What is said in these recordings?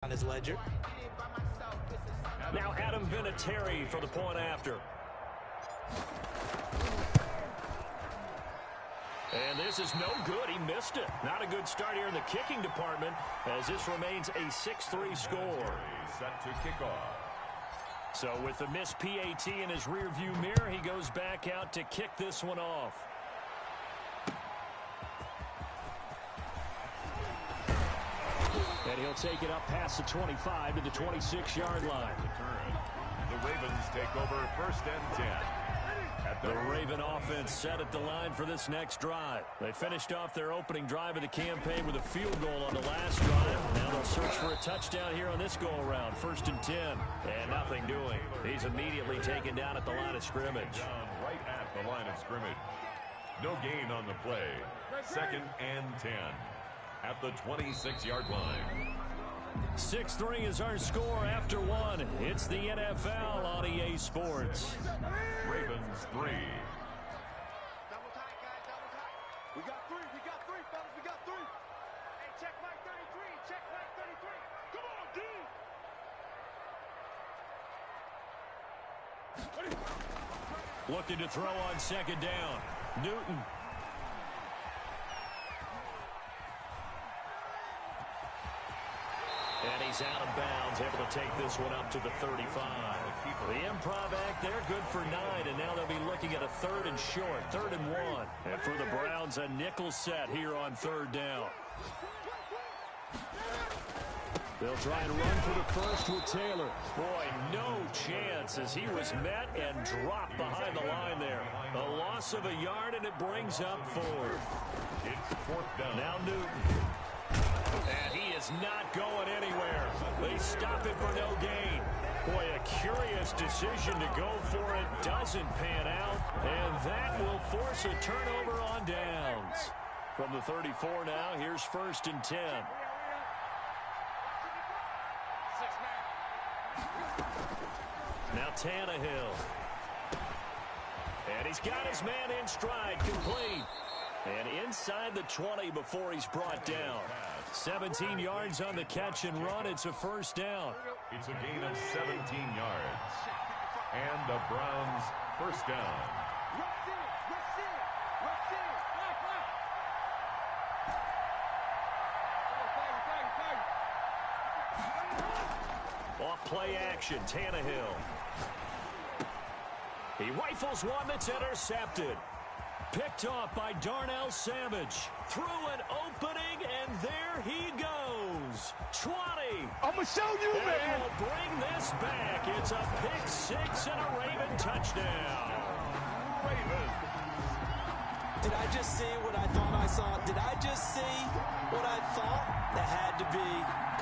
on his ledger. Now Adam Vinatieri for the point after. And this is no good. He missed it. Not a good start here in the kicking department as this remains a 6-3 score. Set to kick off. So with the missed PAT in his rearview mirror, he goes back out to kick this one off. And he'll take it up past the 25 to the 26-yard line. The Ravens take over 1st and 10. The Raven offense set at the line for this next drive. They finished off their opening drive of the campaign with a field goal on the last drive. Now they'll search for a touchdown here on this go-around. 1st and 10. And nothing doing. He's immediately taken down at the line of scrimmage. Down right at the line of scrimmage. No gain on the play. 2nd and 10. At the 26-yard line. 6-3 is our score after one. It's the NFL on EA Sports. Ravens 3. Double tight, guys, double tight. We got three, fellas, we got three. Hey, check Mike 33, check Mike 33. Come on, dude. Looking to throw on 2nd down. Newton. And he's out of bounds, able to take this one up to the 35. The improv act there, good for 9, and now they'll be looking at a 3rd and short, 3rd and 1. And for the Browns, a nickel set here on 3rd down. They'll try and run for the first with Taylor. Boy, no chance as he was met and dropped behind the line there. A loss of a yard, and it brings up 4th. It's 4th down. Now Newton. And he is not going anywhere. They stop it for no gain. Boy, a curious decision to go for it. Doesn't pan out. And that will force a turnover on downs. From the 34 now, here's 1st and 10. Now Tannehill. And he's got his man in stride, complete. And inside the 20 before he's brought down. 17 yards on the catch and run. It's a 1st down. It's a gain of 17 yards. And the Browns 1st down. Off play action, Tannehill. He rifles one that's intercepted. Picked off by Darnell Savage. Through an opening, and there he goes. 20. I'm going to show you, and man. We'll bring this back. It's a pick 6 and a Raven touchdown. Ravens. Did I just see what I thought I saw? Did I just see what I thought? That had to be.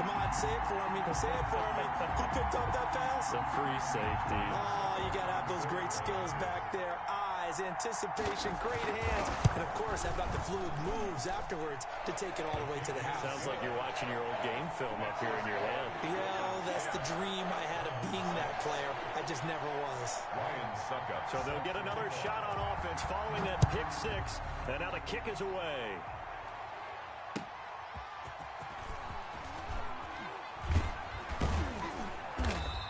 Come on, say it for me. Say it for me. Who picked up that pass? The free safety. Oh, you got to have those great skills back there. Eyes, anticipation, great hands. And, of course, how about the fluid moves afterwards to take it all the way to the house? Sounds like you're watching your old game film up here in your head. Yeah, that's the dream I had of being that player. I just never was. Ryan Suckup. So they'll get another shot on offense following that pick 6. And now the kick is away.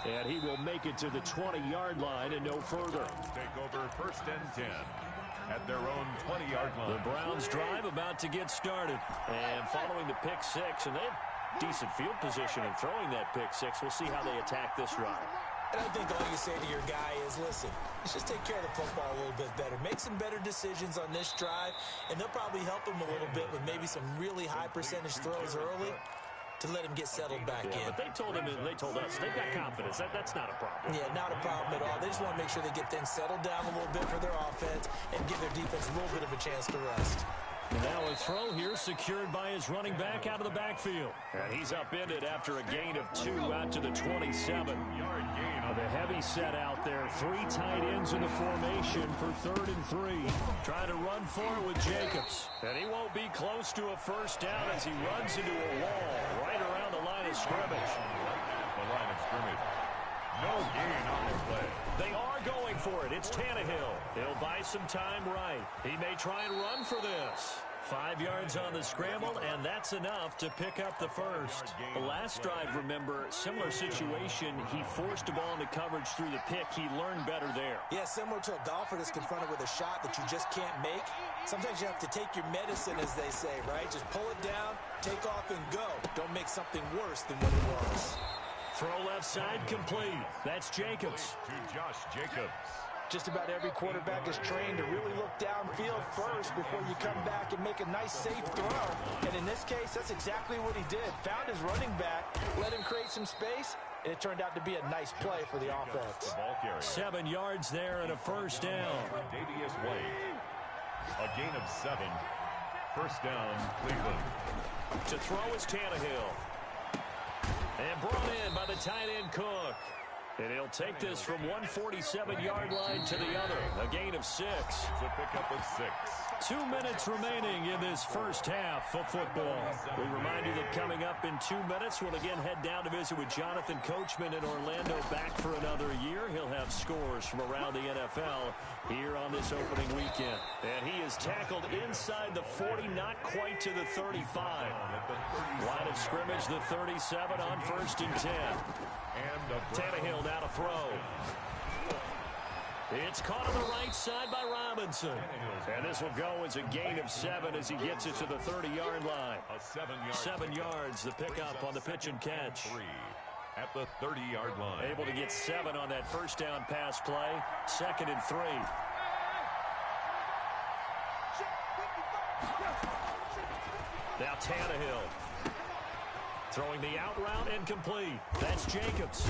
And he will make it to the 20-yard line and no further. Take over 1st and 10 at their own 20-yard line. The Browns drive about to get started. And following the pick 6, and they have decent field position in throwing that pick 6. We'll see how they attack this drive. And I think all you say to your guy is, listen, let's just take care of the football a little bit better. Make some better decisions on this drive, and they'll probably help him a little bit with maybe some really high percentage throws early to let him get settled back in. But they told him, and they told us, they've got confidence. That's not a problem. Yeah, not a problem at all. They just want to make sure they get things settled down a little bit for their offense and give their defense a little bit of a chance to rest. Now a throw here secured by his running back out of the backfield. And he's upended after a gain of 2 out to the 27-yard gain. The heavy set out there. 3 tight ends in the formation for 3rd and 3. Trying to run for it with Jacobs. And he won't be close to a 1st down as he runs into a wall right around the line of scrimmage. The line of scrimmage. No gain on the play. They are going for it. It's Tannehill. He'll buy some time right. He may try and run for this. 5 yards on the scramble, and that's enough to pick up the first. The last drive, remember, similar situation. He forced a ball into coverage through the pick. He learned better there. Yeah, similar to a golfer that's confronted with a shot that you just can't make. Sometimes you have to take your medicine, as they say, right? Just pull it down, take off, and go. Don't make something worse than what it was. Throw left side complete. That's Jacobs. To Josh Jacobs. Just about every quarterback is trained to really look downfield first before you come back and make a nice, safe throw. And in this case, that's exactly what he did. Found his running back, let him create some space, and it turned out to be a nice play for the offense. 7 yards there and a first down. Davius White. A gain of 7. First down, Cleveland. To throw is Tannehill. And brought in by the tight end Cook. And he'll take this from 147-yard line to the other. A gain of 6. It's a pickup of 6. 2 minutes remaining in this first half of football. We remind you that coming up in 2 minutes, we'll again head down to visit with Jonathan Coachman in Orlando, back for another year. He'll have scores from around the NFL here on this opening weekend. And he is tackled inside the 40, not quite to the 35. Line of scrimmage, the 37 on 1st and 10. Tannehill now to throw. It's caught on the right side by Robinson. And this will go as a gain of 7 as he gets it to the 30-yard line. 7 yards, the pickup on the pitch and catch. At the 30-yard line. Able to get 7 on that first down pass play. 2nd and 3. Now Tannehill. Throwing the out route and complete. That's Jacobs.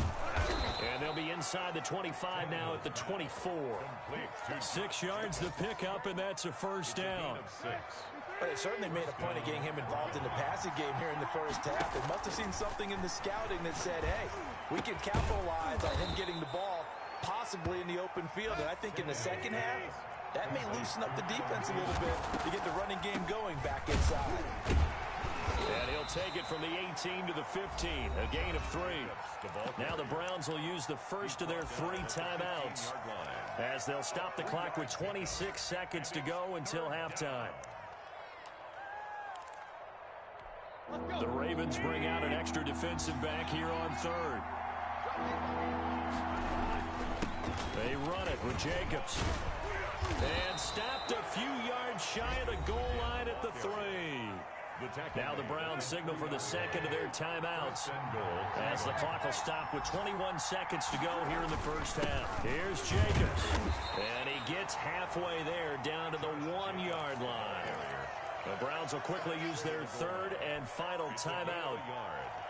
And they'll be inside the 25 now at the 24. 6 yards the pickup, and that's a first down. But it certainly made a point of getting him involved in the passing game here in the first half. They must have seen something in the scouting that said, hey, we can capitalize on him getting the ball possibly in the open field. And I think in the second half, that may loosen up the defense a little bit to get the running game going back inside. And he'll take it from the 18 to the 15, a gain of 3. Now the Browns will use the first of their 3 timeouts as they'll stop the clock with 26 seconds to go until halftime. The Ravens bring out an extra defensive back here on 3rd. They run it with Jacobs. And stopped a few yards shy of the goal line at the 3. Now the Browns signal for the second of their timeouts as the clock will stop with 21 seconds to go here in the first half. Here's Jacobs. And he gets halfway there down to the 1-yard line. The Browns will quickly use their 3rd and final timeout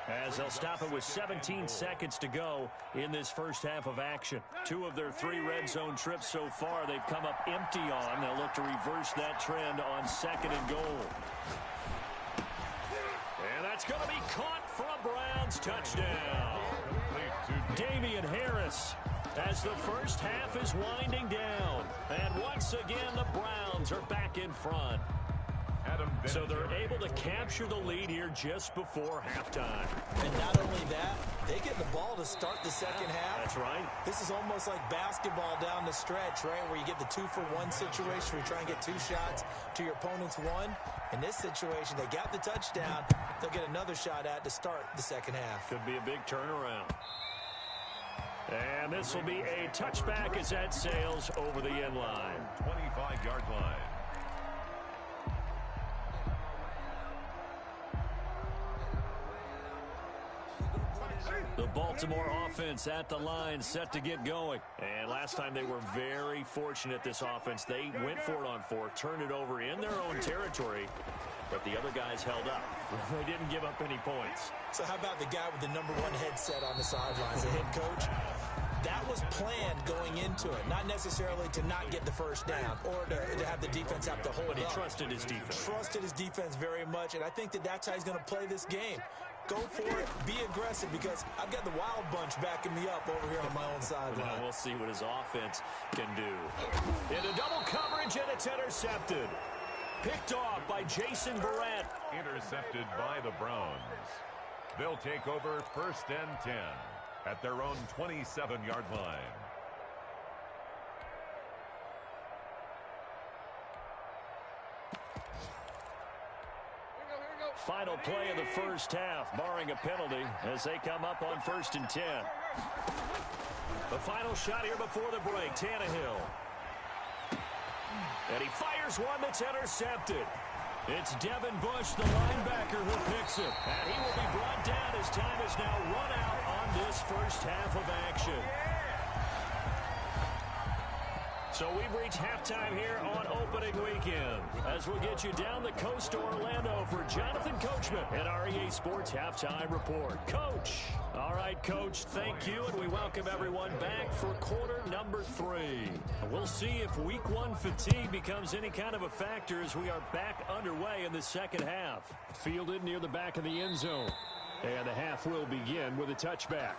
as they'll stop it with 17 seconds to go in this first half of action. 2 of their 3 red zone trips so far they've come up empty on. They'll look to reverse that trend on 2nd and goal. And that's going to be caught for a Browns touchdown. Damian Harris as the first half is winding down. And once again, the Browns are back in front. So they're able to capture the lead here just before halftime. And not only that, they get the ball to start the second half. That's right. This is almost like basketball down the stretch, right, where you get the 2-for-1 situation where you try and get 2 shots to your opponent's 1. In this situation, they got the touchdown. They'll get another shot at to start the second half. Could be a big turnaround. And this will be a touchback as that sails over the end line. 25-yard line. The Baltimore offense at the line, set to get going. And last time they were very fortunate, this offense. They went for it on 4th, turned it over in their own territory, but the other guys held up. They didn't give up any points. So how about the guy with the number 1 headset on the sidelines, the head coach? That was planned going into it, not necessarily to not get the first down or to have the defense have to hold But he up. trusted his defense. Trusted his defense very much, and I think that that's how he's going to play this game. Go for it, be aggressive, because I've got the wild bunch backing me up over here on my own sideline. Well, we'll see what his offense can do. Into double coverage, and it's intercepted. Picked off by Jason Verrett. Intercepted by the Browns. They'll take over 1st and 10 at their own 27-yard line. final play of the first half, barring a penalty, as they come up on 1st and 10. The final shot here before the break, Tannehill. And he fires one that's intercepted. It's Devin Bush, the linebacker, who picks it. And he will be brought down as time is now run out on this first half of action. So we've reached halftime here on opening weekend, as we'll get you down the coast to Orlando for Jonathan Coachman at our EA Sports Halftime Report. Coach. All right, Coach, thank you, and we welcome everyone back for quarter number 3. We'll see if week 1 fatigue becomes any kind of a factor as we are back underway in the second half. Fielded near the back of the end zone, and the half will begin with a touchback.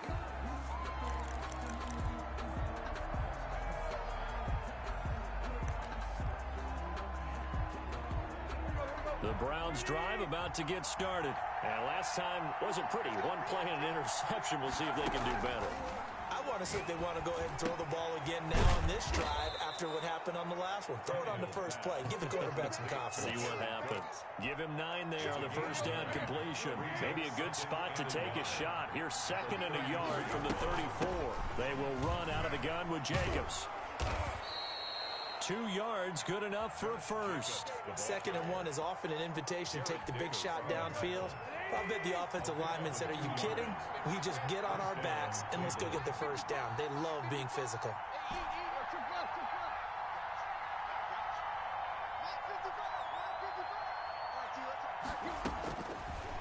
The Browns drive about to get started. And last time wasn't pretty. One play and an interception. We'll see if they can do better. I want to see if they want to go ahead and throw the ball again now on this drive after what happened on the last one. Throw it on the first play. Give the quarterback some confidence. See what happens. Give him 9 there on the first down completion. Maybe a good spot to take a shot. Here's 2nd and a yard from the 34. They will run out of the gun with Jacobs. 2 yards, good enough for a first. 2nd and 1 is often an invitation to take the big shot downfield. I bet the offensive lineman said, are you kidding? We just get on our backs and let's go get the first down. They love being physical.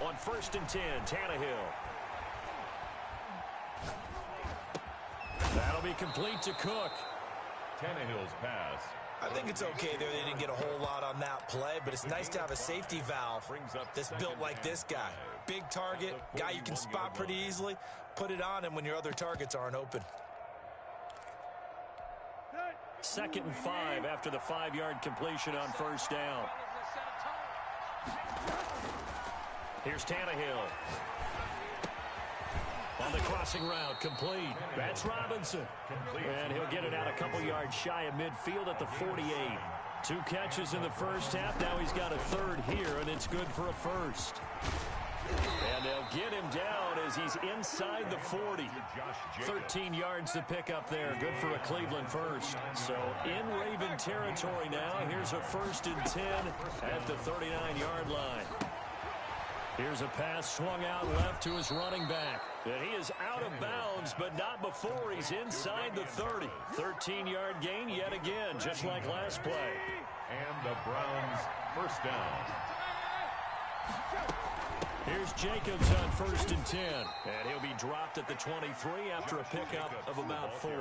On 1st and 10, Tannehill. That'll be complete to Cook. Tannehill's pass. I think it's okay there. They didn't get a whole lot on that play, but it's nice to have a safety valve that's built like this guy. Big target, guy you can spot pretty easily. Put it on him when your other targets aren't open. 2nd and 5 after the 5-yard completion on first down. Here's Tannehill. On the crossing route, complete. That's Robinson. And he'll get it out a couple yards shy of midfield at the 48. 2 catches in the first half. Now he's got a 3rd here, and it's good for a first. And they'll get him down as he's inside the 40. 13 yards to pick up there. Good for a Cleveland first. So in Raven territory now. Here's a 1st and 10 at the 39-yard line. Here's a pass swung out left to his running back. And he is out of bounds, but not before he's inside the 30. 13-yard gain yet again, just like last play. And the Browns first down. Here's Jacobs on 1st and 10. And he'll be dropped at the 23 after a pickup of about 4.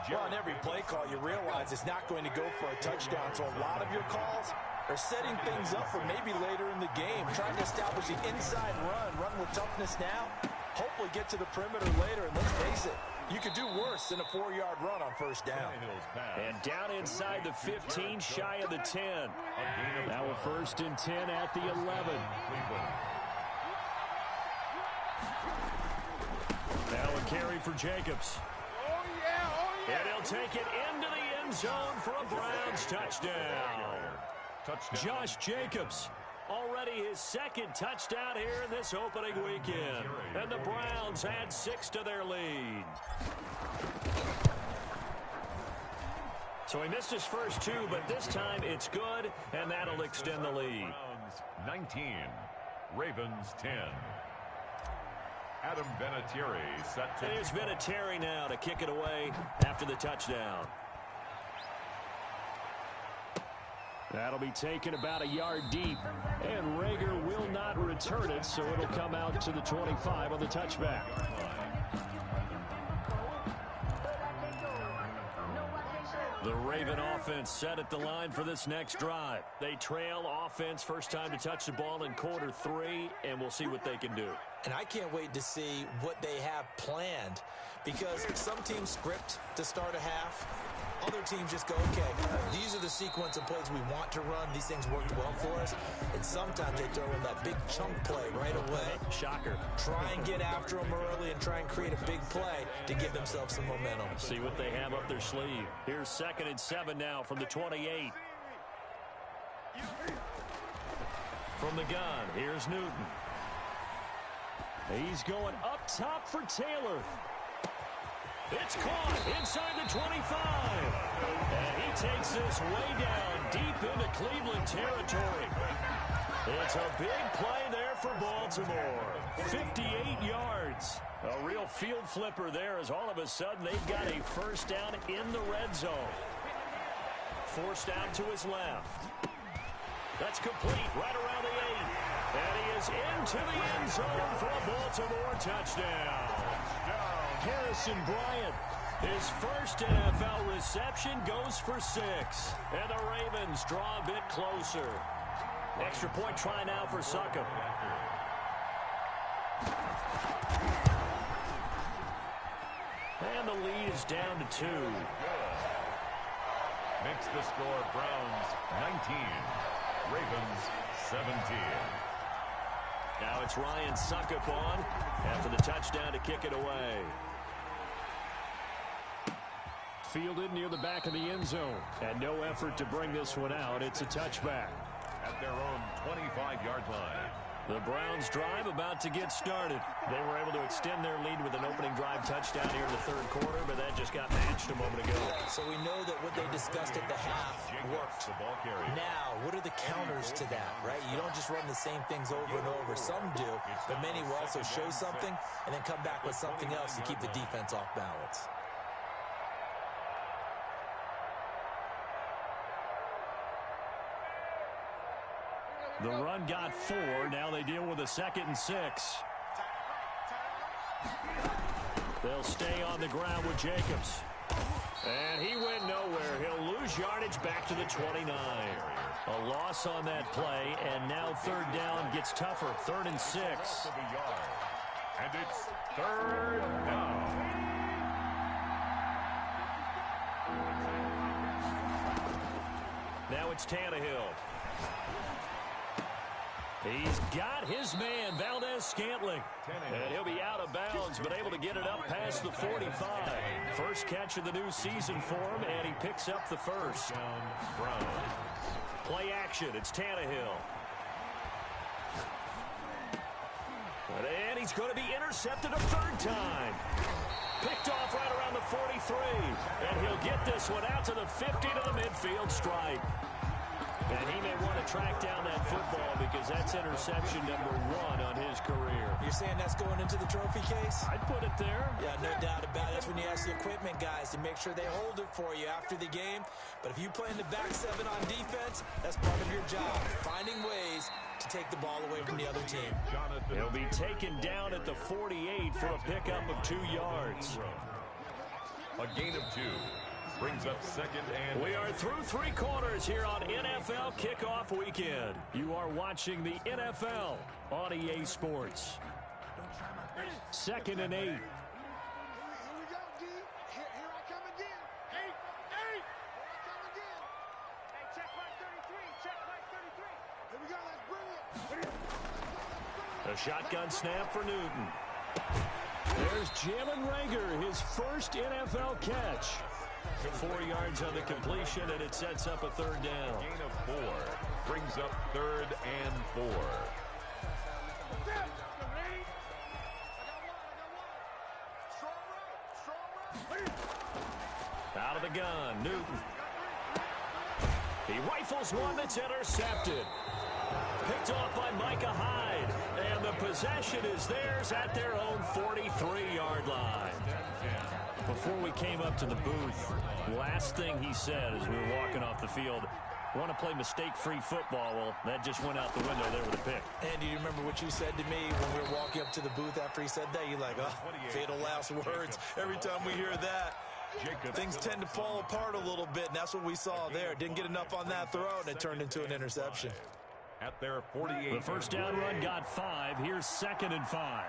Well, on every play call, you realize it's not going to go for a touchdown, so a lot of your calls are setting things up for maybe later in the game, trying to establish the inside run with toughness now, hopefully get to the perimeter later, and let's face it, you could do worse than a 4-yard run on first down. And down inside the 15, shy of the 10. Now a 1st and 10 at the 11. Now a carry for Jacobs. And he'll take it into the end zone for a Browns touchdown. Josh Jacobs, already his 2nd touchdown here in this opening weekend. And the Browns add 6 to their lead. So he missed his first 2, but this time it's good, and that'll extend the lead. Browns 19, Ravens 10. Adam Vinatieri set to... And here's Vinatieri now to kick it away after the touchdown. That'll be taken about a yard deep, and Rager will not return it, so it'll come out to the 25 on the touchback. The Raven offense set at the line for this next drive. They trail offense, first time to touch the ball in quarter 3, and we'll see what they can do. And I can't wait to see what they have planned, because some teams script to start a half. Other teams just go, okay, these are the sequence of plays we want to run. These things worked well for us. And sometimes they throw in that big chunk play right away. Shocker. Try and get after them early and try and create a big play to give themselves some momentum. See what they have up their sleeve. Here's 2nd and 7 now from the 28. From the gun, here's Newton. He's going up top for Taylor. It's caught inside the 25. And he takes this way down deep into Cleveland territory. It's a big play there for Baltimore. 58 yards. A real field flipper there as all of a sudden they've got a first down in the red zone. Forced out to his left. That's complete right around the 8. And he is into the end zone for a Baltimore touchdown. Harrison Bryant, his first NFL reception goes for 6. And the Ravens draw a bit closer. Extra point try now for Succop. And the lead is down to 2. Makes the score Browns 19, Ravens 17. Now it's Ryan Succop on after the touchdown to kick it away. Fielded near the back of the end zone. And no effort to bring this one out. It's a touchback. At their own 25-yard line. The Browns drive about to get started. They were able to extend their lead with an opening drive touchdown here in the third quarter, but that just got matched a moment ago. So we know that what they discussed at the half worked. Now, what are the counters to that, right? You don't just run the same things over and over. Some do, but many will also show something and then come back with something else to keep the defense off balance. The run got 4. Now they deal with a 2nd and 6. They'll stay on the ground with Jacobs. And he went nowhere. He'll lose yardage back to the 29. A loss on that play, and now third down gets tougher. 3rd and 6. And it's 3rd down. Now it's Tannehill. He's got his man, Valdez-Scantling. And he'll be out of bounds, but able to get it up past the 45. First catch of the new season for him, and he picks up the first. Play action, it's Tannehill. And he's going to be intercepted a 3rd time. Picked off right around the 43. And he'll get this one out to the 50 to the midfield stripe. And he may want to track down that football because that's interception number 1 on his career. You're saying that's going into the trophy case? I'd put it there. Yeah, no doubt about it. That's when you ask the equipment guys to make sure they hold it for you after the game. But if you play in the back 7 on defense, that's part of your job, finding ways to take the ball away from the other team. He'll be taken down at the 48 for a pickup of 2 yards. A gain of 2. Brings up 2nd and... We are through 3 quarters here on NFL Kickoff Weekend. You are watching the NFL on EA Sports. 2nd and 8. Here we go, D. Here I come again. 8. Here I come again. Hey, check my 33. Check my 33. Here we go. Let's bring it. A shotgun snap for Newton. There's Jalen Reagor, his first NFL catch. 4 yards on the completion, and it sets up a 3rd down. Gain of 4. Brings up 3rd and 4. Out of the gun, Newton. He rifles one that's intercepted. Picked off by Micah Hyde. And the possession is theirs at their own 43-yard line. Before we came up to the booth, last thing he said as we were walking off the field, want to play mistake-free football. Well, that just went out the window there with a pick. And do you remember what you said to me when we were walking up to the booth after he said that? You're like, oh, fatal last words. Every time we hear that, things tend to fall apart a little bit, and that's what we saw there. Didn't get enough on that throw, and it turned into an interception. At their 48. The first down run got 5. Here's 2nd and 5.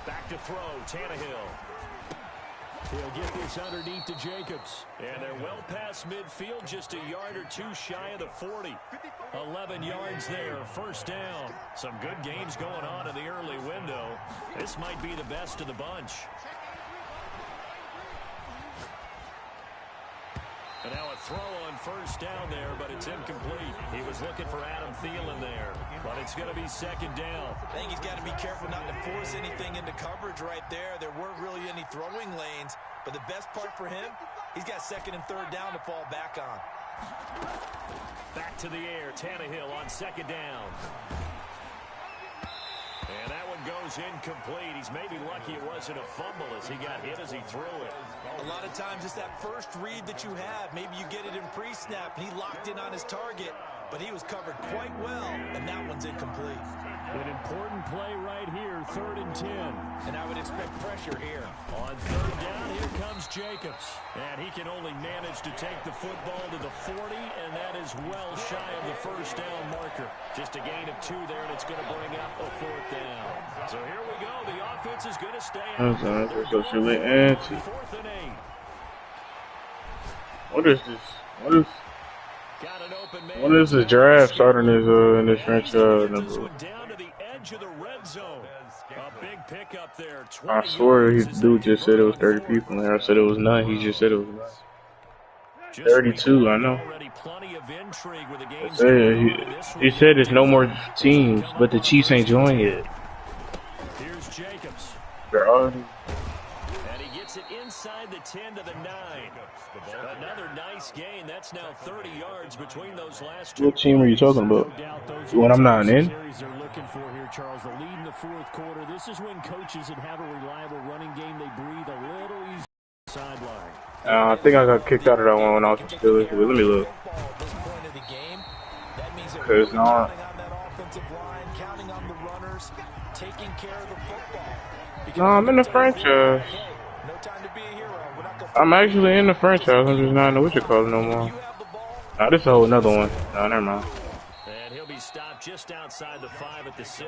Back to throw, Tannehill. He'll get this underneath to Jacobs. And they're well past midfield, just a yard or 2 shy of the 40. 11 yards there, first down. Some good games going on in the early window. This might be the best of the bunch. And now a throw on first down there, but it's incomplete. He was looking for Adam Thielen there, but it's going to be second down. I think he's got to be careful not to force anything into coverage right there. There weren't really any throwing lanes, but the best part for him, he's got second and third down to fall back on. Back to the air, Tannehill on second down. And that one goes incomplete. He's maybe lucky it wasn't a fumble as he got hit as he threw it. A lot of times it's that first read that you have. Maybe you get it in pre-snap, and he locked in on his target, but he was covered quite well, and that one's incomplete. An important play right here, 3rd and 10. And I would expect pressure here. On third down, here comes Jacobs. And he can only manage to take the football to the 40, and that is well shy of the first down marker. Just a gain of 2 there, and it's going to bring up a 4th down. So here we go. The offense is going to stay out. Socially anti. 4th and 8. What is this? Got an open man. What is the draft starting in this franchise? Down to the edge of the red zone. A big pickup there. I swear his dude just said it was 30 people there. I said it was none. He just said it was none. 32, I know. He said there's no more teams, but the Chiefs ain't joined yet. Here's Jacobs. They're already. And he gets it inside the 10 to the 9. Another nice gain. That's now 30 yards between those last two. What team are you talking about? When I'm not in? They're looking for here, Charles. The lead in the 4th quarter. This is when coaches that have a reliable running game, they breathe a little easier sideline. I think I got kicked out of that one when I was in Steelers. Let me look. Cause no, I'm in the franchise. I'm actually in the franchise. I'm just not in the what you call it no more. Nah, this is a whole another one. Nah, never mind. And he'll be stopped just outside the 5 at the 6. A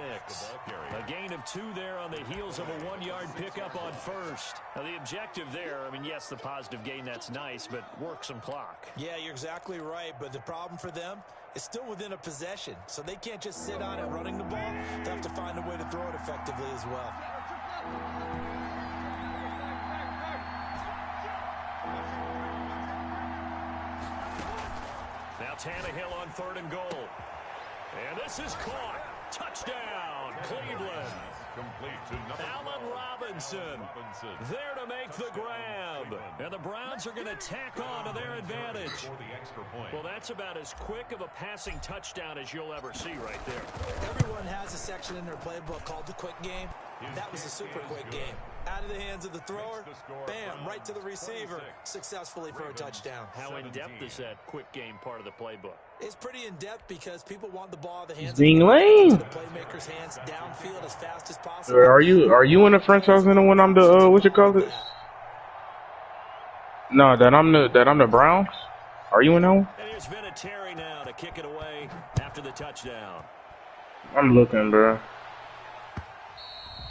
gain of 2 there on the heels of a 1-yard pickup on first. Now the objective there, I mean, yes, the positive gain, that's nice, but work some clock. Yeah, you're exactly right, but the problem for them is still within a possession, so they can't just sit on it running the ball. They have to find a way to throw it effectively as well. Now Tannehill on 3rd and goal. And this is caught. Touchdown, Cleveland. Complete to Allen Robinson there to make the grab. And the Browns are going to tack on to their advantage. Well, that's about as quick of a passing touchdown as you'll ever see right there. Everyone has a section in their playbook called the quick game. That was a super quick game. Out of the hands of the thrower, bam, right to the receiver, successfully for a touchdown. How in-depth is that quick game part of the playbook? It's pretty in-depth because people want the ball in the hands of being lame. the playmaker's hands downfield as fast as possible. Are you in the franchise when I'm the what you call it? No, that I'm the Browns. Are you in that one? And here's Vinatieri now to kick it away after the touchdown. I'm looking, bro.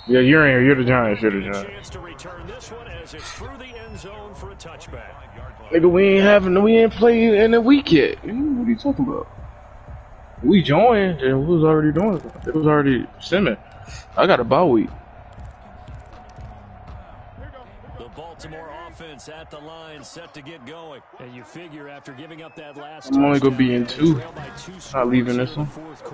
Yeah, you're in here. You're the Giants. You're the Giants. Chance to return this one as it's through the end zone for a touchback. Nigga, we ain't played in a week yet. What are you talking about? We joined and we was already doing it. It was already simming. I got a bye week. The Baltimore offense at the line, set to get going. And you figure after giving up that last I'm only gonna be in 2. Not leaving this one.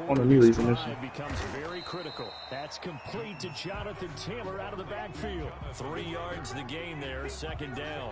I'm only leaving this one. Becomes very critical. That's complete to Jonathan Taylor out of the backfield. 3 yards the gain there, second down.